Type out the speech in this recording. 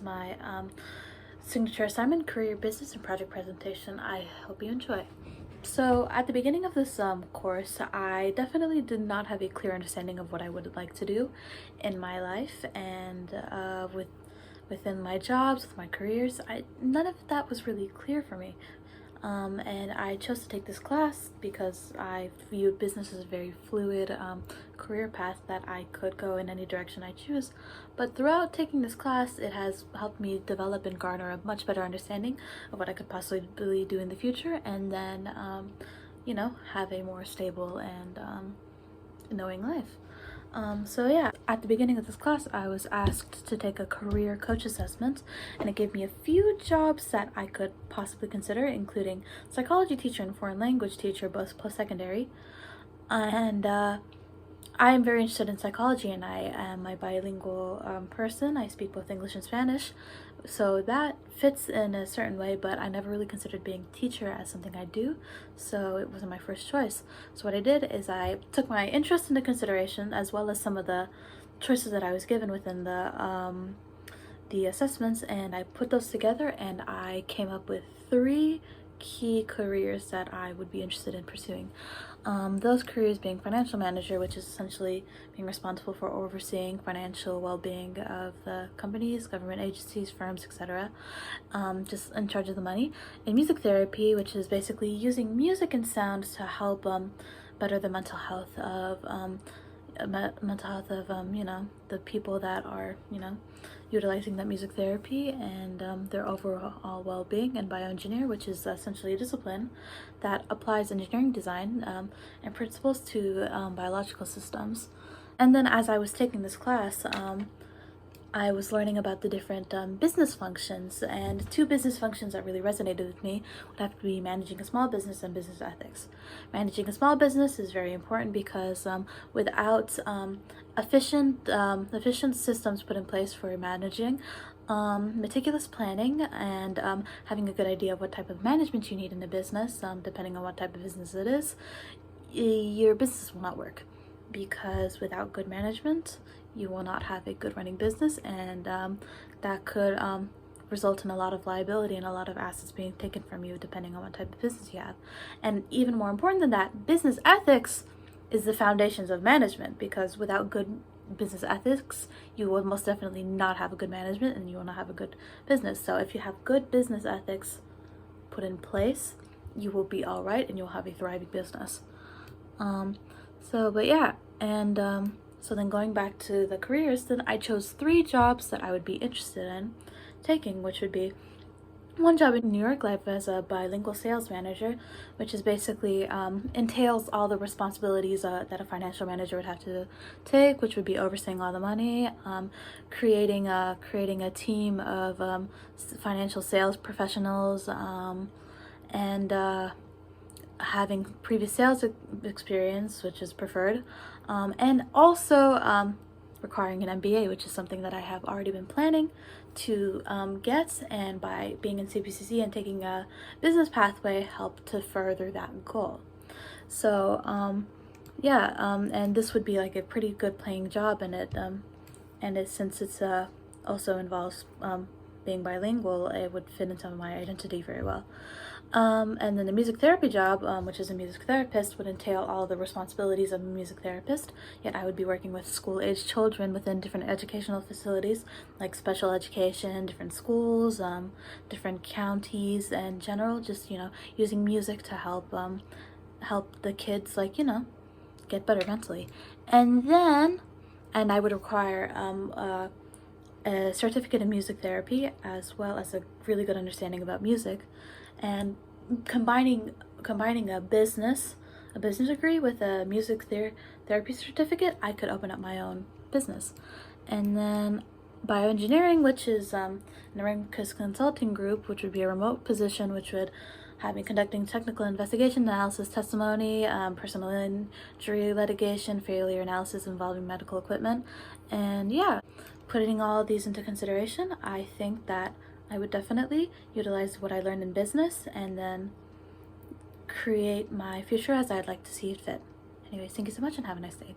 my signature assignment, career, business, and project presentation. I hope you enjoy. So at the beginning of this course, I definitely did not have a clear understanding of what I would like to do in my life and within my jobs, with my careers. None of that was really clear for me. And I chose to take this class because I viewed business as a very fluid career path that I could go in any direction I choose. But throughout taking this class, it has helped me develop and garner a much better understanding of what I could possibly do in the future, and then, have a more stable and knowing life. So yeah, at the beginning of this class, I was asked to take a career coach assessment, and it gave me a few jobs that I could possibly consider, including psychology teacher and foreign language teacher, both post-secondary. And I am very interested in psychology, and I am a bilingual person. I speak both English and Spanish, so that fits in a certain way, but I never really considered being a teacher as something I do, so it wasn't my first choice. So what I did is I took my interest into consideration, as well as some of the choices that I was given within the assessments, and I put those together, and I came up with 3 key careers that I would be interested in pursuing. Those careers being financial manager, which is essentially being responsible for overseeing financial well-being of the companies, government agencies, firms, etc. Just in charge of the money. And music therapy, which is basically using music and sound to help better the mental health of the people that are utilizing that music therapy, and their overall well-being. And bioengineer, which is essentially a discipline that applies engineering design and principles to biological systems. And then as I was taking this class, I was learning about the different business functions, and 2 business functions that really resonated with me would have to be managing a small business and business ethics. Managing a small business is very important because without efficient systems put in place for managing, meticulous planning, and having a good idea of what type of management you need in a business, depending on what type of business it is, your business will not work. Because without good management, you will not have a good running business, and that could result in a lot of liability and a lot of assets being taken from you, depending on what type of business you have. And even more important than that, business ethics is the foundations of management, because without good business ethics, you will most definitely not have a good management, and you will not have a good business. So if you have good business ethics put in place, you will be all right, and you'll have a thriving business. So then going back to the careers, then I chose 3 jobs that I would be interested in taking, which would be one job in New York Life as a bilingual sales manager, which is basically entails all the responsibilities that a financial manager would have to take, which would be overseeing all the money, creating a team of financial sales professionals, and having previous sales experience, which is preferred, and also requiring an MBA, which is something that I have already been planning to get, and by being in CPCC and taking a business pathway help to further that goal. So and this would be like a pretty good paying job, and since it's also involves being bilingual, it would fit into my identity very well. And then the music therapy job, which is a music therapist, would entail all the responsibilities of a music therapist, yet I would be working with school-aged children within different educational facilities, like special education, different schools, different counties, and general, just, using music to help the kids, get better mentally. And I would require a certificate in music therapy, as well as a really good understanding about music, and combining a business degree with a music therapy certificate, I could open up my own business. And then bioengineering, which is an Aramcus Consulting Group, which would be a remote position, which would have me conducting technical investigation, analysis, testimony, personal injury litigation, failure analysis involving medical equipment. And putting all of these into consideration, I think that I would definitely utilize what I learned in business and then create my future as I'd like to see it fit. Anyways, thank you so much and have a nice day.